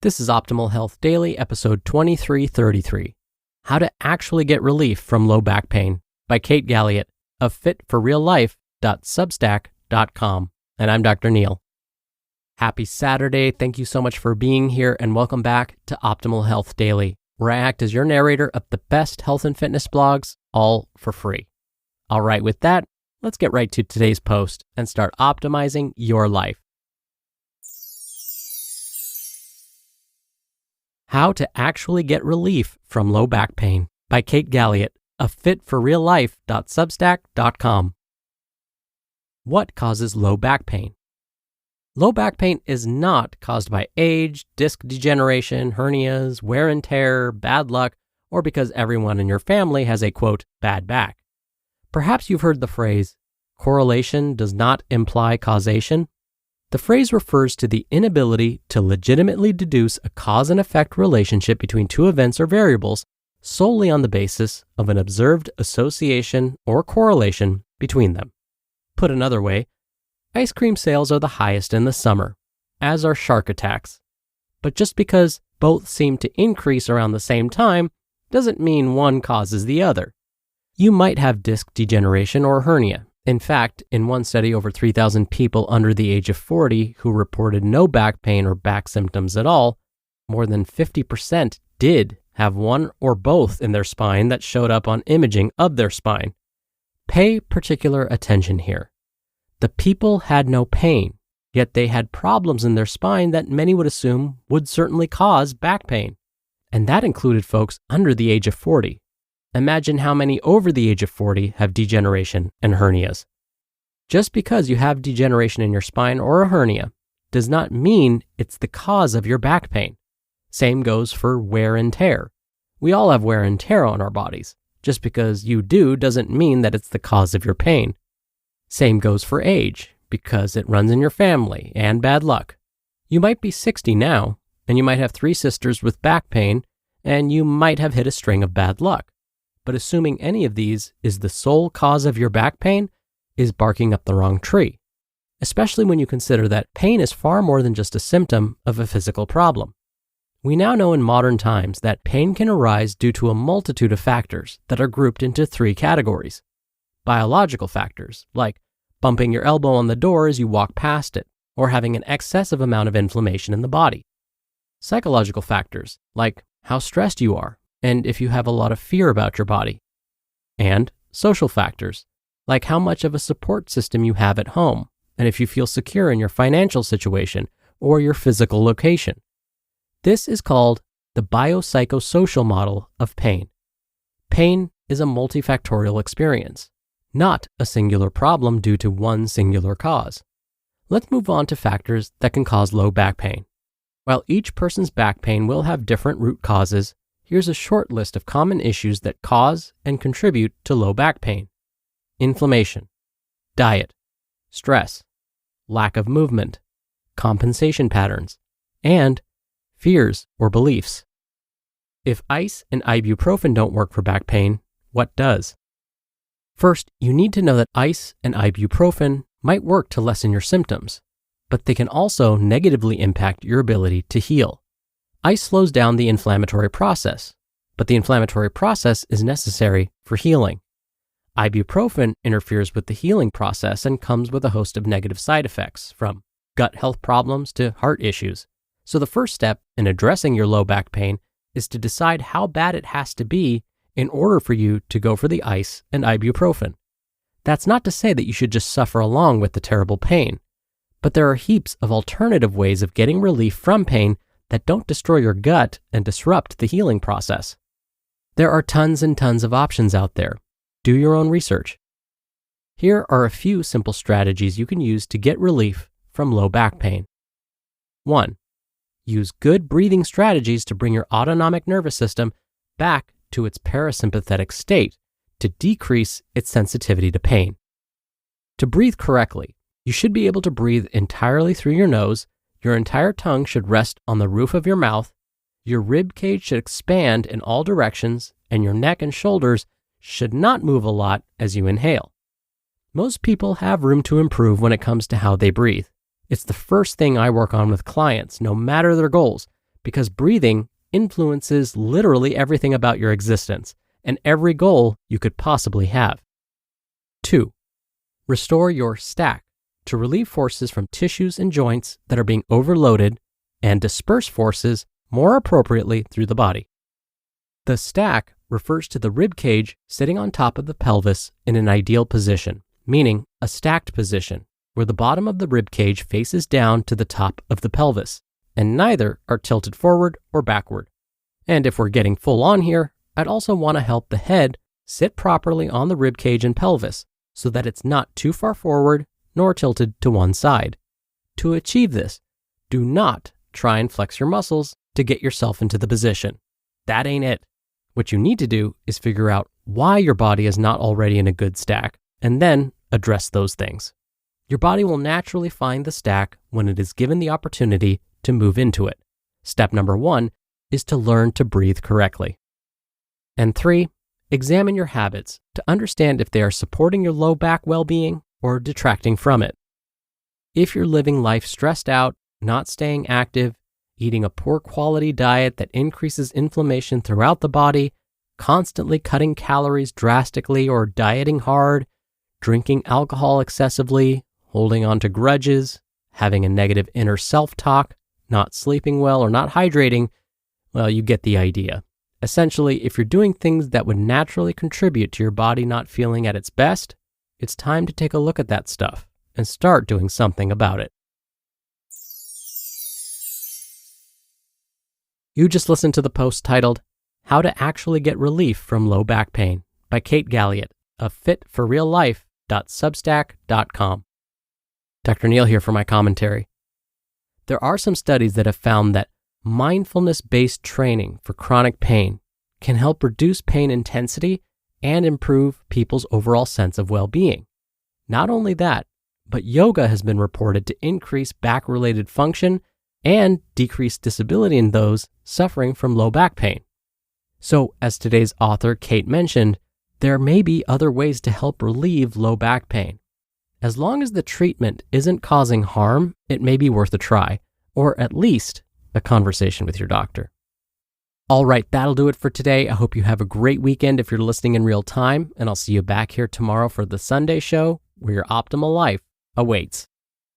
This is Optimal Health Daily, episode 2333. How to Actually Get Relief from Low Back Pain by Kate Galliett of fitforreallife.substack.com. And I'm Dr. Neil. Happy Saturday. Thank you so much for being here and welcome back to Optimal Health Daily, where I act as your narrator of the best health and fitness blogs, all for free. All right, with that, let's get right to today's post and start optimizing your life. How to Actually Get Relief from Low Back Pain by Kate Galliett of fitforreallife.substack.com. What causes low back pain? Low back pain is not caused by age, disc degeneration, hernias, wear and tear, bad luck, or because everyone in your family has a, quote, bad back. Perhaps you've heard the phrase, correlation does not imply causation. The phrase refers to the inability to legitimately deduce a cause and effect relationship between two events or variables solely on the basis of an observed association or correlation between them. Put another way, ice cream sales are the highest in the summer, as are shark attacks. But just because both seem to increase around the same time doesn't mean one causes the other. You might have disc degeneration or hernia. In fact, in one study, over 3,000 people under the age of 40 who reported no back pain or back symptoms at all, more than 50% did have one or both in their spine that showed up on imaging of their spine. Pay particular attention here. The people had no pain, yet they had problems in their spine that many would assume would certainly cause back pain. And that included folks under the age of 40. Imagine how many over the age of 40 have degeneration and hernias. Just because you have degeneration in your spine or a hernia does not mean it's the cause of your back pain. Same goes for wear and tear. We all have wear and tear on our bodies. Just because you do doesn't mean that it's the cause of your pain. Same goes for age, because it runs in your family and bad luck. You might be 60 now, and you might have 3 sisters with back pain, and you might have hit a string of bad luck. But assuming any of these is the sole cause of your back pain is barking up the wrong tree, especially when you consider that pain is far more than just a symptom of a physical problem. We now know in modern times that pain can arise due to a multitude of factors that are grouped into 3 categories. Biological factors, like bumping your elbow on the door as you walk past it, or having an excessive amount of inflammation in the body. Psychological factors, like how stressed you are, and if you have a lot of fear about your body. And social factors, like how much of a support system you have at home, and if you feel secure in your financial situation or your physical location. This is called the biopsychosocial model of pain. Pain is a multifactorial experience, not a singular problem due to one singular cause. Let's move on to factors that can cause low back pain. While each person's back pain will have different root causes, here's a short list of common issues that cause and contribute to low back pain. Inflammation, diet, stress, lack of movement, compensation patterns, and fears or beliefs. If ice and ibuprofen don't work for back pain, what does? First, you need to know that ice and ibuprofen might work to lessen your symptoms, but they can also negatively impact your ability to heal. Ice slows down the inflammatory process, but the inflammatory process is necessary for healing. Ibuprofen interferes with the healing process and comes with a host of negative side effects, from gut health problems to heart issues. So the first step in addressing your low back pain is to decide how bad it has to be in order for you to go for the ice and ibuprofen. That's not to say that you should just suffer along with the terrible pain, but there are heaps of alternative ways of getting relief from pain that don't destroy your gut and disrupt the healing process. There are tons and tons of options out there. Do your own research. Here are a few simple strategies you can use to get relief from low back pain. 1. Use good breathing strategies to bring your autonomic nervous system back to its parasympathetic state to decrease its sensitivity to pain. To breathe correctly, you should be able to breathe entirely through your nose. Your entire tongue should rest on the roof of your mouth, your rib cage should expand in all directions, and your neck and shoulders should not move a lot as you inhale. Most people have room to improve when it comes to how they breathe. It's the first thing I work on with clients, no matter their goals, because breathing influences literally everything about your existence and every goal you could possibly have. 2. Restore your stack to relieve forces from tissues and joints that are being overloaded and disperse forces more appropriately through the body. The stack refers to the rib cage sitting on top of the pelvis in an ideal position, meaning a stacked position where the bottom of the rib cage faces down to the top of the pelvis, and neither are tilted forward or backward. And if we're getting full on here, I'd also want to help the head sit properly on the rib cage and pelvis so that it's not too far forward nor tilted to one side. To achieve this, do not try and flex your muscles to get yourself into the position. That ain't it. What you need to do is figure out why your body is not already in a good stack and then address those things. Your body will naturally find the stack when it is given the opportunity to move into it. Step number 1 is to learn to breathe correctly. And 3, examine your habits to understand if they are supporting your low back well-being or detracting from it. If you're living life stressed out, not staying active, eating a poor quality diet that increases inflammation throughout the body, constantly cutting calories drastically or dieting hard, drinking alcohol excessively, holding on to grudges, having a negative inner self-talk, not sleeping well or not hydrating, well, you get the idea. Essentially, if you're doing things that would naturally contribute to your body not feeling at its best, it's time to take a look at that stuff and start doing something about it. You just listened to the post titled, How to Actually Get Relief from Low Back Pain by Kate Galliett of fitforreallife.substack.com. Dr. Neal here for my commentary. There are some studies that have found that mindfulness-based training for chronic pain can help reduce pain intensity and improve people's overall sense of well-being. Not only that, but yoga has been reported to increase back-related function and decrease disability in those suffering from low back pain. So, as today's author Kate mentioned, there may be other ways to help relieve low back pain. As long as the treatment isn't causing harm, it may be worth a try, or at least a conversation with your doctor. All right, that'll do it for today. I hope you have a great weekend if you're listening in real time, and I'll see you back here tomorrow for the Sunday show where your optimal life awaits.